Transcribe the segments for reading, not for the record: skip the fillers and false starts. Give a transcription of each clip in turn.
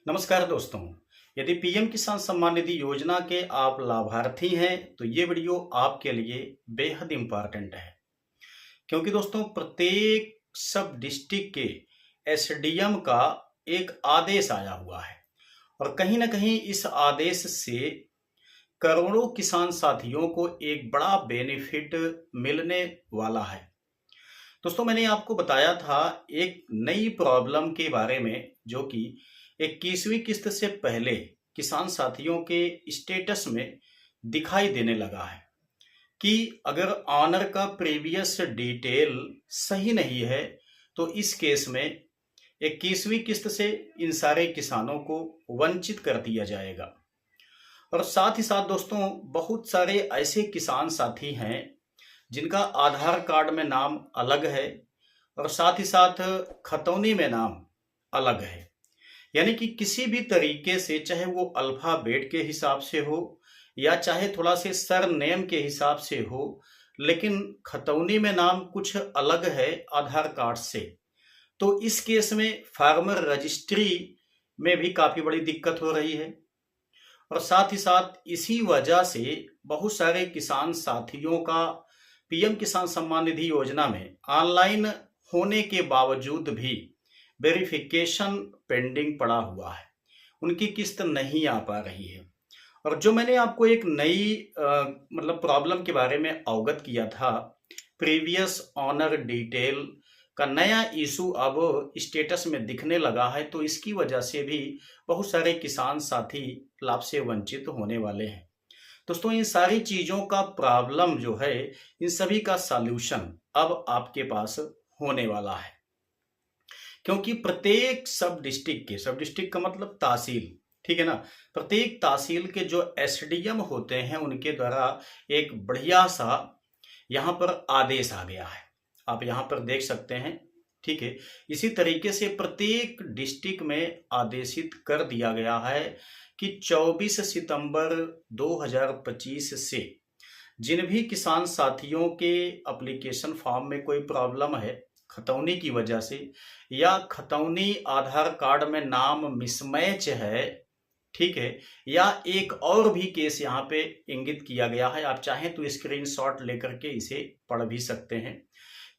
नमस्कार दोस्तों। यदि पीएम किसान सम्मान निधि योजना के आप लाभार्थी हैं तो ये वीडियो आपके लिए बेहद इम्पोर्टेंट है, क्योंकि दोस्तों प्रत्येक सब डिस्ट्रिक्ट के एसडीएम का एक आदेश आया हुआ है और कहीं ना कहीं इस आदेश से करोड़ों किसान साथियों को एक बड़ा बेनिफिट मिलने वाला है। दोस्तों मैंने आपको बताया था एक नई प्रॉब्लम के बारे में, जो कि 21वीं किस्त से पहले किसान साथियों के स्टेटस में दिखाई देने लगा है कि अगर ऑनर का प्रीवियस डिटेल सही नहीं है तो इस केस में 21वीं किस्त से इन सारे किसानों को वंचित कर दिया जाएगा। और साथ ही साथ दोस्तों बहुत सारे ऐसे किसान साथी हैं जिनका आधार कार्ड में नाम अलग है और साथ ही साथ खतौनी में नाम अलग है, यानी कि किसी भी तरीके से, चाहे वो अल्फाबेट के हिसाब से हो या चाहे थोड़ा से सर नेम के हिसाब से हो, लेकिन खतौनी में नाम कुछ अलग है आधार कार्ड से, तो इस केस में फार्मर रजिस्ट्री में भी काफी बड़ी दिक्कत हो रही है। और साथ ही साथ इसी वजह से बहुत सारे किसान साथियों का पीएम किसान सम्मान निधि योजना में ऑनलाइन होने के बावजूद भी वेरिफिकेशन पेंडिंग पड़ा हुआ है, उनकी किस्त नहीं आ पा रही है। और जो मैंने आपको एक नई प्रॉब्लम के बारे में अवगत किया था, प्रीवियस ऑनर डिटेल का नया इशू अब स्टेटस में दिखने लगा है, तो इसकी वजह से भी बहुत सारे किसान साथी लाभ से वंचित होने वाले हैं। दोस्तों इन सारी चीजों का प्रॉब्लम जो है, इन सभी का सॉल्यूशन अब आपके पास होने वाला है, क्योंकि प्रत्येक सब डिस्ट्रिक्ट का मतलब तहसील, ठीक है ना, प्रत्येक तहसील के जो एसडीएम होते हैं उनके द्वारा एक बढ़िया सा यहाँ पर आदेश आ गया है। आप यहाँ पर देख सकते हैं, ठीक है। इसी तरीके से प्रत्येक डिस्ट्रिक्ट में आदेशित कर दिया गया है कि 24 सितंबर 2025 से जिन भी किसान साथियों के एप्लीकेशन फॉर्म में कोई प्रॉब्लम है खतौनी की वजह से, या खतौनी आधार कार्ड में नाम मिसमैच है, ठीक है, या एक और भी केस यहाँ पे इंगित किया गया है, आप चाहें तो स्क्रीनशॉट लेकर के इसे पढ़ भी सकते हैं,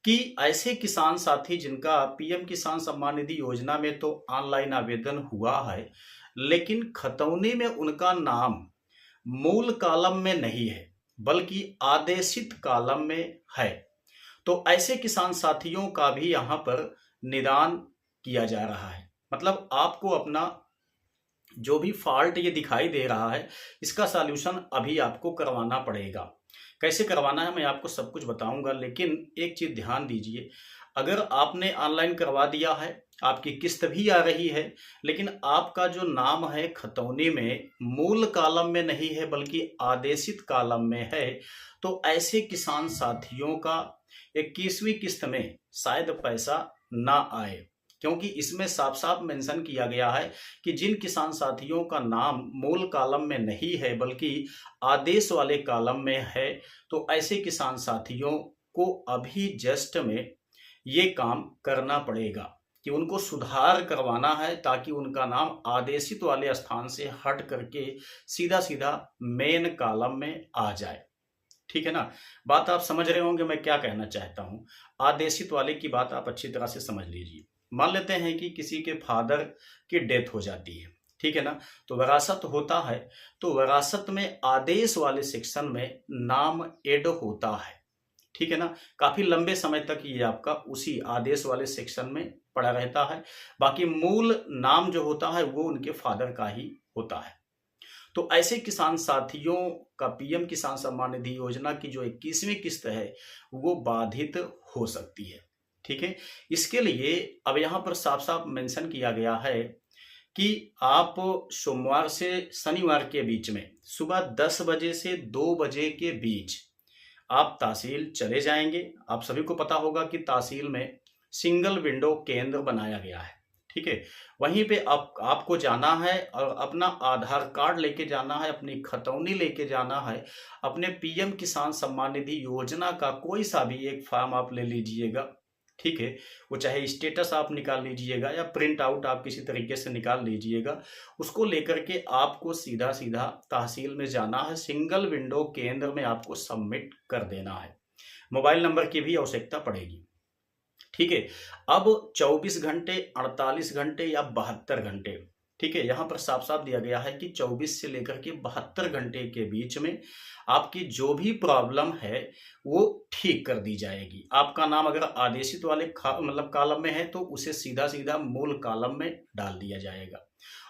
कि ऐसे किसान साथी जिनका पीएम किसान सम्मान निधि योजना में तो ऑनलाइन आवेदन हुआ है, लेकिन खतौनी में उनका नाम मूल कॉलम में नहीं है बल्कि आदेशित कॉलम में है, तो ऐसे किसान साथियों का भी यहाँ पर निदान किया जा रहा है। मतलब आपको अपना जो भी फॉल्ट ये दिखाई दे रहा है, इसका सॉल्यूशन अभी आपको करवाना पड़ेगा। कैसे करवाना है मैं आपको सब कुछ बताऊंगा, लेकिन एक चीज ध्यान दीजिए, अगर आपने ऑनलाइन करवा दिया है, आपकी किस्त भी आ रही है, लेकिन आपका जो नाम है खतौनी में मूल कॉलम में नहीं है बल्कि आदेशित कॉलम में है, तो ऐसे किसान साथियों का 21वीं किस्त में शायद पैसा ना आए, क्योंकि इसमें साफ साफ मेंशन किया गया है कि जिन किसान साथियों का नाम मूल कॉलम में नहीं है बल्कि आदेश वाले कॉलम में है, तो ऐसे किसान साथियों को अभी जस्ट में ये काम करना पड़ेगा कि उनको सुधार करवाना है, ताकि उनका नाम आदेशित वाले स्थान से हट करके सीधा सीधा मेन कॉलम में आ जाए। ठीक है ना, बात आप समझ रहे होंगे मैं क्या कहना चाहता हूं। आदेशित वाले की बात आप अच्छी तरह से समझ लीजिए। मान लेते हैं कि किसी के फादर की डेथ हो जाती है, ठीक है ना, तो वरासत होता है, तो वरासत में आदेश वाले सेक्शन में नाम ऐड होता है, ठीक है ना, काफी लंबे समय तक ये आपका उसी आदेश वाले सेक्शन में पड़ा रहता है, बाकी मूल नाम जो होता है वो उनके फादर का ही होता है। तो ऐसे किसान साथियों का पीएम किसान सम्मान निधि योजना की जो 21वीं किस्त है वो बाधित हो सकती है, ठीक है। इसके लिए अब यहाँ पर साफ साफ मेंशन किया गया है कि आप सोमवार से शनिवार के बीच में सुबह 10 बजे से 2 बजे के बीच आप तहसील चले जाएंगे। आप सभी को पता होगा कि तहसील में सिंगल विंडो केंद्र बनाया गया है, ठीक है। वहीं पे आपको जाना है और अपना आधार कार्ड लेके जाना है, अपनी खतौनी लेके जाना है, अपने पीएम किसान सम्मान निधि योजना का कोई सा भी एक फॉर्म आप ले लीजिएगा, ठीक है, वो चाहे स्टेटस आप निकाल लीजिएगा या प्रिंट आउट आप किसी तरीके से निकाल लीजिएगा। उसको लेकर के आपको सीधा सीधा तहसील में जाना है, सिंगल विंडो केंद्र में आपको सबमिट कर देना है। मोबाइल नंबर की भी आवश्यकता पड़ेगी। ठीक है, अब 24 घंटे, 48 घंटे या 72 घंटे, ठीक है, यहां पर साफ साफ दिया गया है कि 24 से लेकर के 72 घंटे के बीच में आपकी जो भी प्रॉब्लम है वो ठीक कर दी जाएगी। आपका नाम अगर आदेशित वाले मतलब कॉलम में है तो उसे सीधा सीधा मूल कॉलम में डाल दिया जाएगा,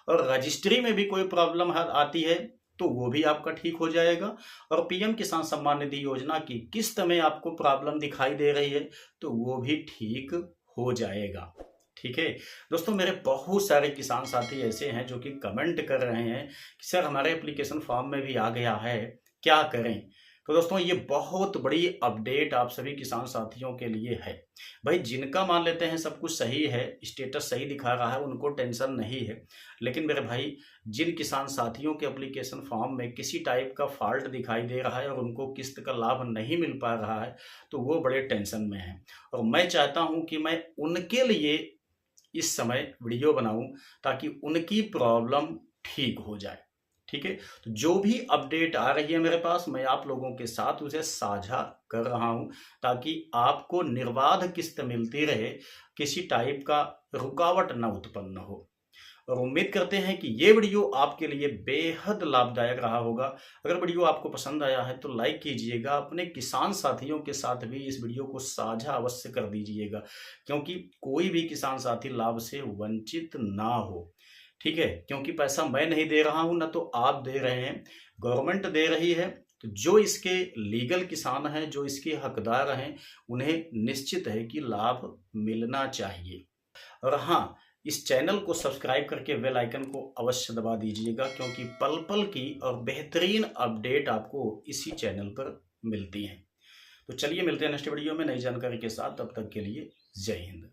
और रजिस्ट्री में भी कोई प्रॉब्लम आती है तो वो भी आपका ठीक हो जाएगा। और पीएम किसान सम्मान निधि योजना की किस्त में आपको प्रॉब्लम दिखाई दे रही है तो वो भी ठीक हो जाएगा। ठीक है दोस्तों, मेरे बहुत सारे किसान साथी ऐसे हैं जो कि कमेंट कर रहे हैं कि सर हमारे एप्लीकेशन फॉर्म में भी आ गया है, क्या करें। तो दोस्तों ये बहुत बड़ी अपडेट आप सभी किसान साथियों के लिए है। भाई जिनका मान लेते हैं सब कुछ सही है, स्टेटस सही दिखा रहा है, उनको टेंशन नहीं है। लेकिन मेरे भाई जिन किसान साथियों के एप्लीकेशन फॉर्म में किसी टाइप का फॉल्ट दिखाई दे रहा है और उनको किस्त का लाभ नहीं मिल पा रहा है तो वो बड़े टेंशन में हैं। और मैं चाहता हूं कि मैं उनके लिए इस समय वीडियो बनाऊं ताकि उनकी प्रॉब्लम ठीक हो जाए। ठीक है, तो जो भी अपडेट आ रही है मेरे पास मैं आप लोगों के साथ उसे साझा कर रहा हूं ताकि आपको निर्बाध किस्त मिलती रहे, किसी टाइप का रुकावट न उत्पन्न हो। और उम्मीद करते हैं कि ये वीडियो आपके लिए बेहद लाभदायक रहा होगा। अगर वीडियो आपको पसंद आया है तो लाइक कीजिएगा, अपने किसान साथियों के साथ भी इस वीडियो को साझा अवश्य कर दीजिएगा, क्योंकि कोई भी किसान साथी लाभ से वंचित ना हो। ठीक है, क्योंकि पैसा मैं नहीं दे रहा हूं, ना तो आप दे रहे हैं, गवर्नमेंट दे रही है। तो जो इसके लीगल किसान हैं, जो इसके हकदार हैं, उन्हें निश्चित है कि लाभ मिलना चाहिए। और हाँ, इस चैनल को सब्सक्राइब करके बेल आइकन को अवश्य दबा दीजिएगा, क्योंकि पल पल की और बेहतरीन अपडेट आपको इसी चैनल पर मिलती हैं। तो चलिए मिलते हैं नेक्स्ट वीडियो में नई जानकारी के साथ, तब तक के लिए जय हिंद।